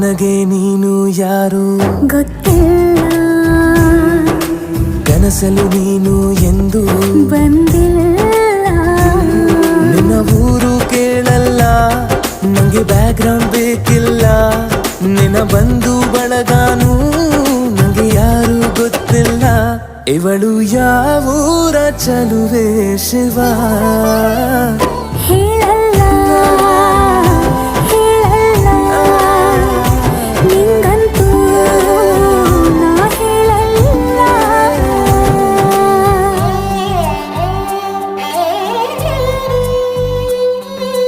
ನನಗೆ ನೀನು ಯಾರು ಗೊತ್ತಿಲ್ಲ, ಕನಸಲು ನೀನು ಎಂದು ಬಂದಿಲ್ಲ. ನಿನ್ನ ಊರು ಕೇಳಲ್ಲ, ನಂಗೆ ಬ್ಯಾಕ್ಗ್ರೌಂಡ್ ಬೇಕಿಲ್ಲ. ನಿನ್ನ ಬಂಧು ಬಳಗಾನು ನಂಗೆ ಯಾರು ಗೊತ್ತಿಲ್ಲ. ಇವಳು ಯಾವೂರ ಚಲುವೆ ಶಿವ ಹೇಳಲ್ಲ